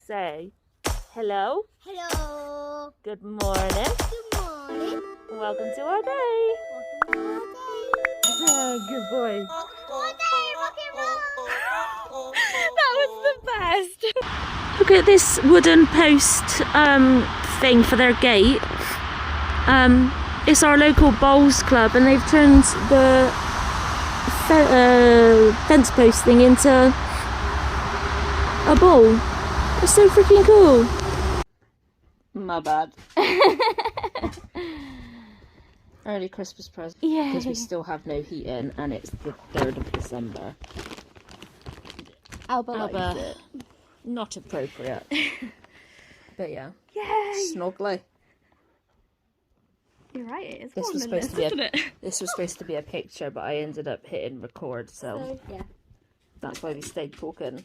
Say hello. Hello. Good morning. Good morning. Welcome to our day. Welcome to our day. Oh, good boy. Our day, rock and roll. That was the best. Look at this wooden post thing for their gate. It's our local bowls club, and they've turned the fence post thing into a bowl. It's so freaking cool. My bad. Early Christmas present. Yeah. Because we still have no heating, and it's the 3rd of December. Alba likes it. Not appropriate. But yeah. Yay! Snuggly. You're right, it is This warm was in supposed this, to be isn't it? This was supposed to be a picture, but I ended up hitting record, so yeah. that's why we stayed talking.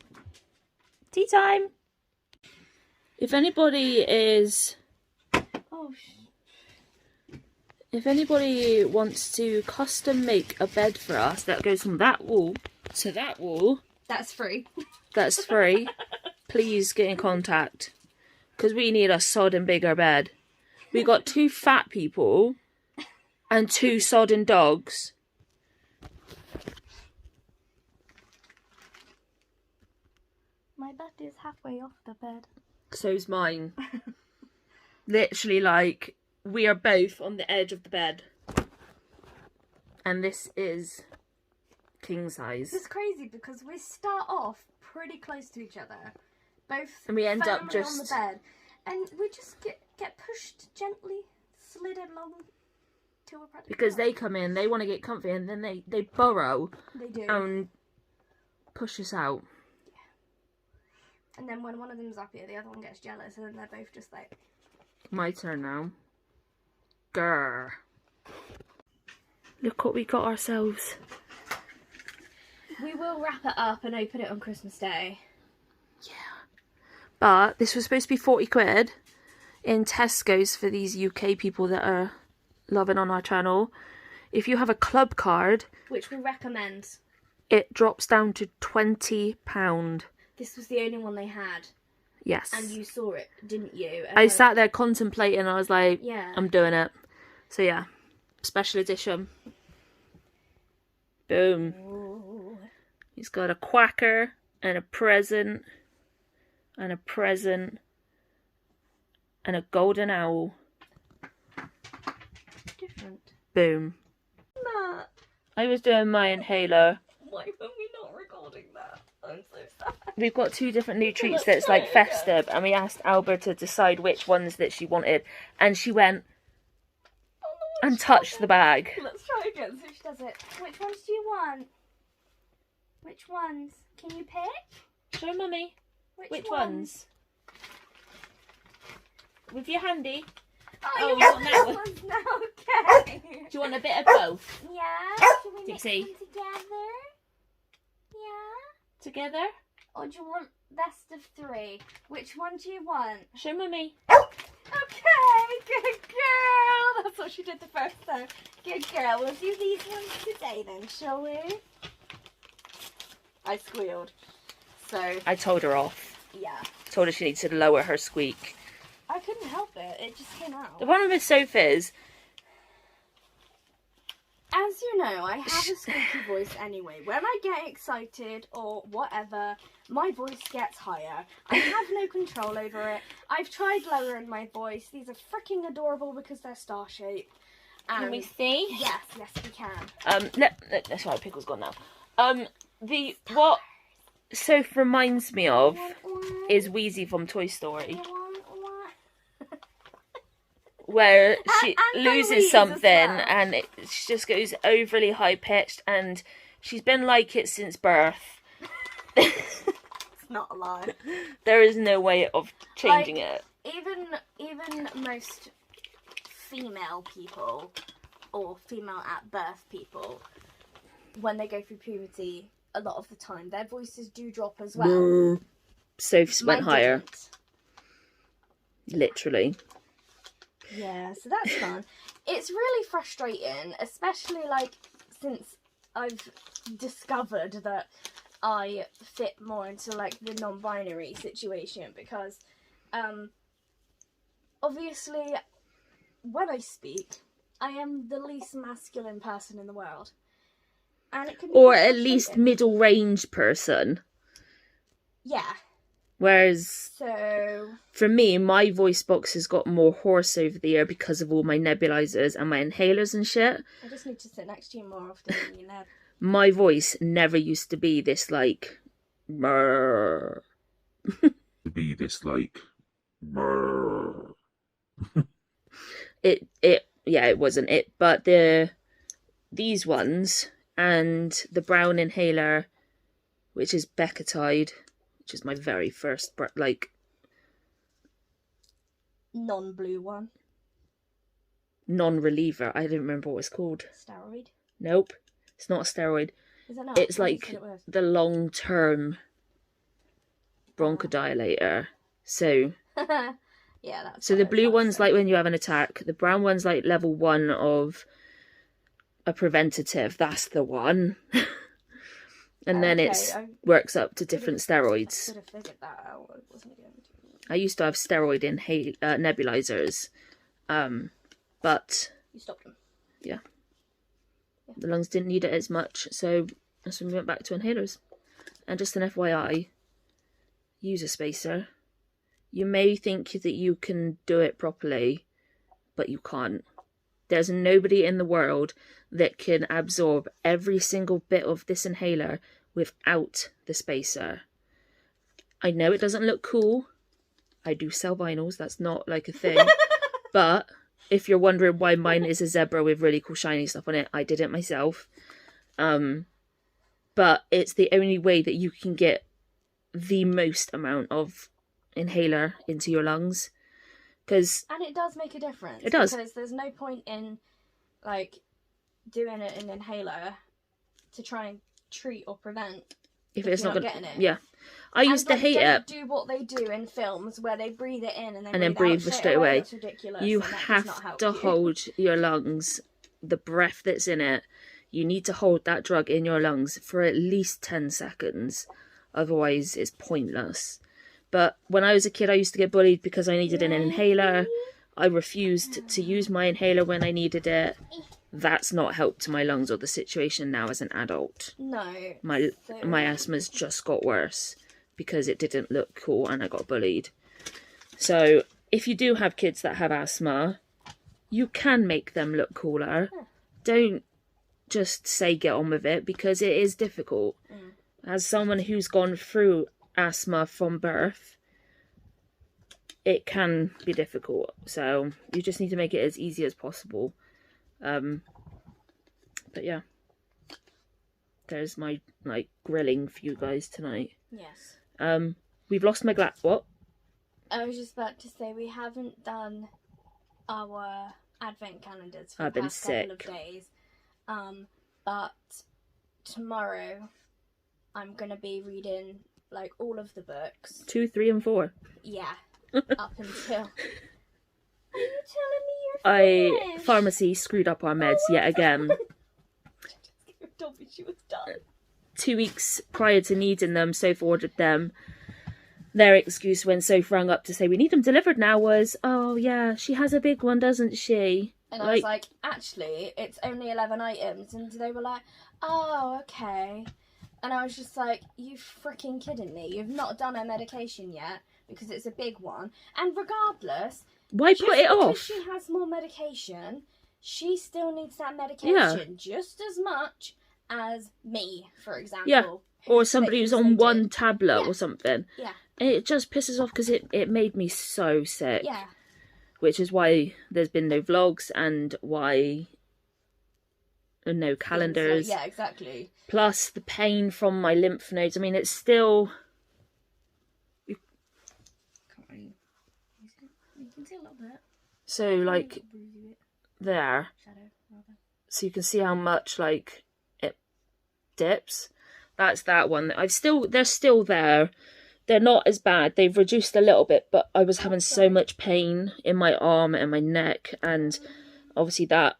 Tea time! If anybody is... Oh, If anybody wants to custom make a bed for us that goes from that wall to that wall... That's free. That's free. Please get in contact. Because we need a sodden bigger bed. We got 2 fat people and 2 sodden dogs. My bed is halfway off the bed. So's mine. Literally, like, we are both on the edge of the bed. And this is king size. It's crazy because we start off pretty close to each other. Both And we end up firmly just... on the bed. And we just get pushed gently, slid along till we're practically Because there. they come in, they want to get comfy, and then they burrow They do. and push us out. And then when one of them's happier, the other one gets jealous, and then they're both just like... My turn now. Grr. Look what we got ourselves. We will wrap it up and open it on Christmas Day. Yeah. But this was supposed to be 40 quid in Tesco's for these UK people that are loving on our channel. If you have a club card, Which we recommend. it drops down to £20. This was the only one they had. Yes. And you saw it, didn't you? I sat there contemplating, I was like, Yeah. I'm doing it. So yeah, special edition. Boom. Ooh. He's got a quacker and a present and a present and a golden owl. Different. Boom. Matt, I was doing my inhaler. why were we not recording that? I'm so sad. We've got 2 different new treats that's like festive, and we asked Alba to decide which ones that she wanted, and she went and touched the bag. Let's try again, see if she does it. Which ones do you want? Which ones? Can you pick? Show mummy. Which ones? With your handy. Oh, you you want want that that one one? now? Okay. Do you want a bit of both? Yeah? Should we mix Dixie. them together? Yeah? Together? Or do you want best of 3? Which one do you want? Show mummy. Okay, good girl. That's what she did the first time. Good girl. We'll do these ones today then, shall we? I squealed. So, I told her off. yeah. Told her she needs to lower her squeak. I couldn't help it. It just came out. The problem with sofas, As you know, I have a squeaky voice anyway. When I get excited or whatever, my voice gets higher. I have no control over it. I've tried lowering my voice. These are freaking adorable because they're star-shaped. can we see? Yes, we can. That's why Pickle's gone now. What Soph reminds me of is Wheezy from Toy Story, where she And Louise loses as something well. and she just goes overly high pitched, and she's been like it since birth. It's not a lie. There is no way of changing it. Even most female people or female at birth people, when they go through puberty, a lot of the time their voices do drop as well. Soph's went Mine higher, didn't. literally. Yeah, so that's fun. It's really frustrating, especially like since I've discovered that I fit more into like the non-binary situation because obviously when I speak I am the least masculine person in the world, and it can be Or quite at least frustrating. middle range person. Yeah. Whereas So for me, my voice box has got more hoarse over the year because of all my nebulizers and my inhalers and shit. I just need to sit next to you more often than you know. My voice never used to be this like brr. Be this like brr. It wasn't it, but these ones and the brown inhaler, which is Becatide, which is my very first like Non-blue one. non-reliever. I don't remember what it's called. Steroid. Nope, it's not a steroid. Is it not? It's I like thought it was. the long-term bronchodilator. So Yeah, that's so what the I was blue about to one's say. like when you have an attack. The brown one's like level 1 of a preventative. That's the one. And then Okay, it I works up to different I steroids. could have figured that out. I wasn't going to. I used to have steroid nebulizers, but You stopped them. the lungs didn't need it as much, so that's when we went back to inhalers. And just an FYI, use a spacer. You may think that you can do it properly, but you can't. There's nobody in the world that can absorb every single bit of this inhaler without the spacer. I know it doesn't look cool. I do sell vinyls, that's not like a thing. But if you're wondering why mine is a zebra with really cool shiny stuff on it, I did it myself. But it's the only way that you can get the most amount of inhaler into your lungs. And it does make a difference. It does. Because there's no point in, like, doing it in an inhaler to try and treat or prevent if it's you're not not gonna, getting it. yeah. I used to hate don't it. do what they do in films where they breathe it in and then And breathe breathe out straight away. That's ridiculous. You and that does have not help to you. hold your lungs, the breath that's in it. You need to hold that drug in your lungs for at least 10 seconds. Otherwise, it's pointless. But when I was a kid, I used to get bullied because I needed an inhaler. I refused to use my inhaler when I needed it. That's not helped my lungs or the situation now as an adult. No. My asthma's just got worse because it didn't look cool and I got bullied. So if you do have kids that have asthma, you can make them look cooler. Don't just say get on with it, because it is difficult. As someone who's gone through asthma from birth, it can be difficult. So you just need to make it as easy as possible. But yeah, there's my grilling for you guys tonight. Yes. We've lost my what? I was just about to say we haven't done our advent calendars for I've the been past couple sick. of days. But tomorrow I'm gonna be reading like all of the books. 2, 3, and 4. Yeah. Up until. Are you telling me you're finished? Pharmacy screwed up our meds yet again. Told me she was done. 2 weeks prior to needing them, Soph ordered them. Their excuse when Soph rang up to say we need them delivered now was, oh yeah, she has a big one, doesn't she? And I was like, actually, it's only 11 items. And they were like, oh, okay. And I was just like, you freaking kidding me? You've not done her medication yet because it's a big one. And regardless, why put it off? Because she has more medication, she still needs that medication just as much as me, for example. Yeah, or somebody who's on one tablet or something. Yeah. And it just pisses off because it made me so sick. Yeah. Which is why there's been no vlogs and why no calendars. Yeah, exactly. Plus the pain from my lymph nodes. I mean, it's still... You can see a little bit. So, like, there. Shadow, rather. So you can see how much, like, it dips. That's that one. They're still there. They're not as bad. They've reduced a little bit, but I was having so much pain in my arm and my neck, and obviously that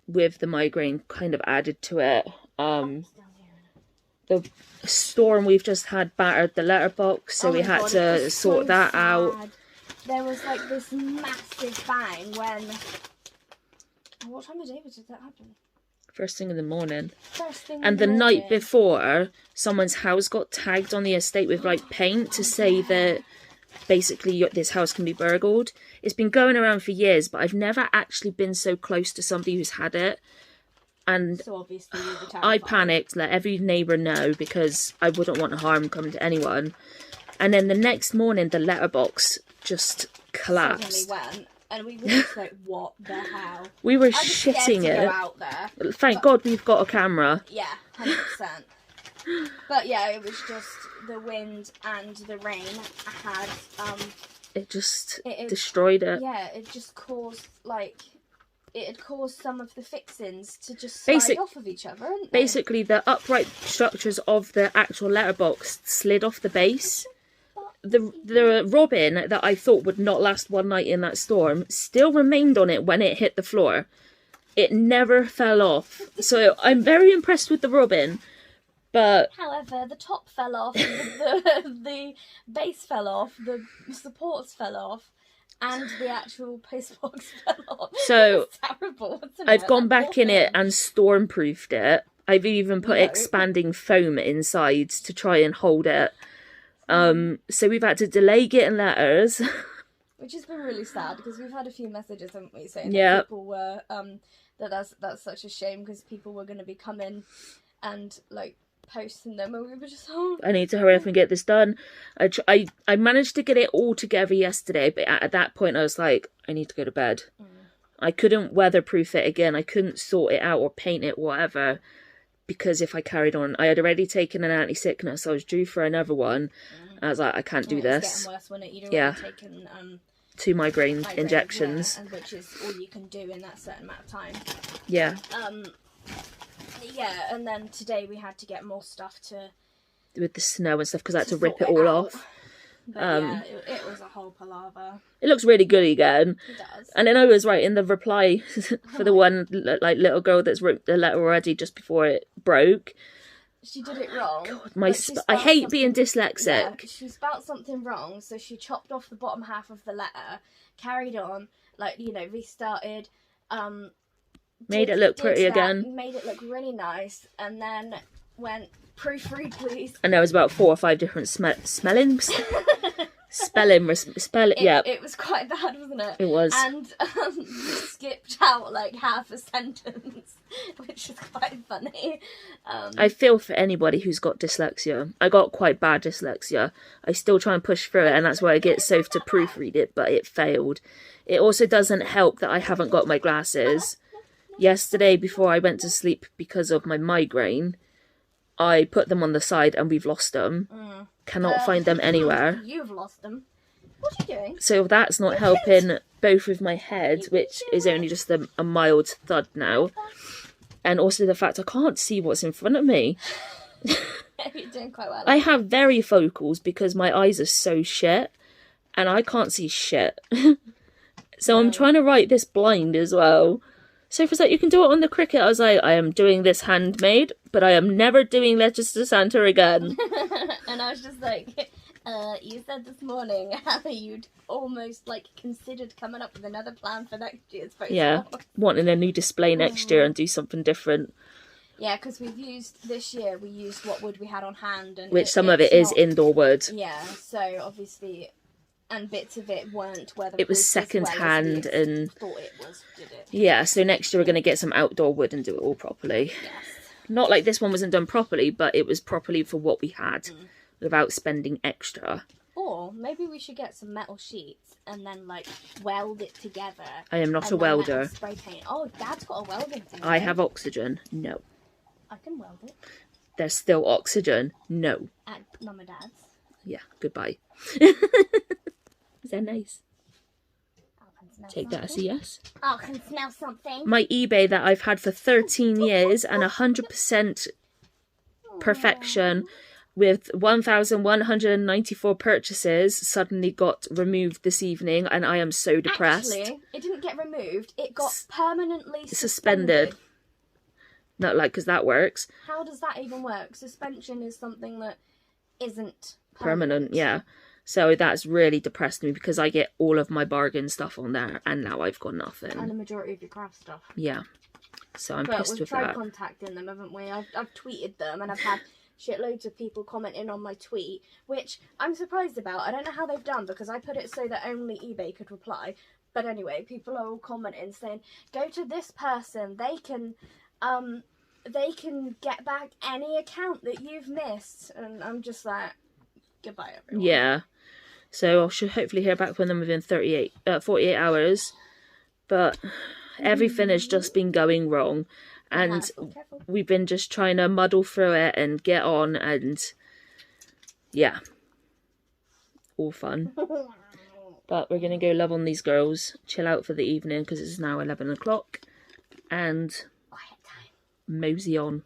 with the migraine kind of added to it. the storm we've just had battered the letterbox, so Oh we my had God, to it was sort so that sad. out. There was like this massive bang when... What time of day did that happen? First thing in the morning. First thing And in the the night morning. before, someone's house got tagged on the estate with like paint to say that basically this house can be burgled. It's been going around for years, but I've never actually been so close to somebody who's had it. And So obviously you were terrified. I panicked, let every neighbour know, because I wouldn't want harm come to anyone. And then the next morning, the letterbox just collapsed. Suddenly went, and we were just like, what the hell? We were I was scared shitting to it. go out there. Thank God we've got a camera. Yeah, 100%. But yeah, it was just the wind and the rain had It just it destroyed it. Yeah, it just caused like it had caused some of the fixings to just slide off of each other, hadn't they? Basically, the upright structures of the actual letterbox slid off the base. The robin that I thought would not last one night in that storm still remained on it when it hit the floor. It never fell off. So I'm very impressed with the robin. But however, the top fell off, the base fell off, the supports fell off, and the actual postbox fell off. So it's terrible, isn't I've it? gone That back in poor it thing. and storm-proofed it. I've even put expanding foam inside to try and hold it. So we've had to delay getting letters. Which has been really sad because we've had a few messages, haven't we, saying Yeah. that people were that's such a shame because people were going to be coming and like posting them, and we were just I need to hurry up and get this done. I managed to get it all together yesterday, but at that point I was like, I need to go to bed. I couldn't weatherproof it again. I couldn't sort it out or paint it, whatever, because if I carried on, I had already taken an anti-sickness. I was due for another one. I was like, I can't do this. It's getting worse when you'd Yeah. already taken 2 migraine injections. yeah, and which is all you can do in that certain amount of time. Yeah. Yeah, and then today we had to get more stuff to With the snow and stuff, because I had to sort rip it it all out. off. But yeah, it was a whole palaver. It looks really good again. It does. And then I was right in the reply for the one like little girl that's wrote the letter already just before it broke. She did it wrong. God, but she I spelled hate being something- dyslexic. Yeah, she spelt something wrong, so she chopped off the bottom half of the letter, carried on, like, you know, restarted, Made it look pretty again. Made it look really nice, and then went, proofread please. And there was about 4 or 5 different spellings. Yeah. It was quite bad, wasn't it? It was. And skipped out like half a sentence, which is quite funny. I feel for anybody who's got dyslexia. I got quite bad dyslexia. I still try and push through it, and that's why I get Soph to proofread it, but it failed. It also doesn't help that I haven't got my glasses. Yesterday, before I went to sleep because of my migraine, I put them on the side and we've lost them. Cannot find them anywhere. You've lost them. What are you doing? So that's not helping both with my head, which is only just a mild thud now. And also the fact I can't see what's in front of me. You're doing quite well. I have varifocals because my eyes are so shit. And I can't see shit. So I'm trying to write this blind as well. Sophie's like, you can do it on the Cricut. I was like, I am doing this handmade, but I am never doing Letters to Santa again. And I was just like, you said this morning how you'd almost like considered coming up with another plan for next year's post. Yeah, wanting a new display next year and do something different. Yeah, because we used what wood we had on hand, and Which some of it is not- indoor wood. Yeah, so obviously, and bits of it weren't weatherproof. It was second hand and thought it was, did it? yeah, so next year we're going to get some outdoor wood and do it all properly. Yes. Not like this one wasn't done properly, but it was properly for what we had without spending extra. Or maybe we should get some metal sheets and then like weld it together. I am not and a then welder. metal spray paint. Oh, Dad's got a welding thing. I have oxygen. No. I can weld it. There's still oxygen. No. At Mum and Dad's. Yeah, goodbye. Is that nice? Take that as a yes. Oh, can smell something. My eBay that I've had for 13 years and 100% perfection with 1,194 purchases suddenly got removed this evening, and I am so depressed. Actually, it didn't get removed. It got permanently Suspended. Not like, because that works. How does that even work? Suspension is something that isn't Permanent, yeah. So that's really depressed me because I get all of my bargain stuff on there and now I've got nothing. And the majority of your craft stuff. Yeah. So I'm pissed with that. We've tried contacting them, haven't we? I've tweeted them and I've had shitloads of people commenting on my tweet, which I'm surprised about. I don't know how they've done because I put it so that only eBay could reply. But anyway, people are all commenting saying, go to this person, they can get back any account that you've missed. And I'm just like, goodbye everyone. Yeah. So I should hopefully hear back from them within 48 hours. But everything has just been going wrong. And Careful. we've been just trying to muddle through it and get on, and yeah, all fun. But we're going to go love on these girls, chill out for the evening because it's now 11 o'clock, and Quiet time. mosey on.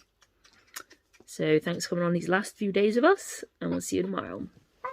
So thanks for coming on these last few days of us, and we'll see you tomorrow. Bye.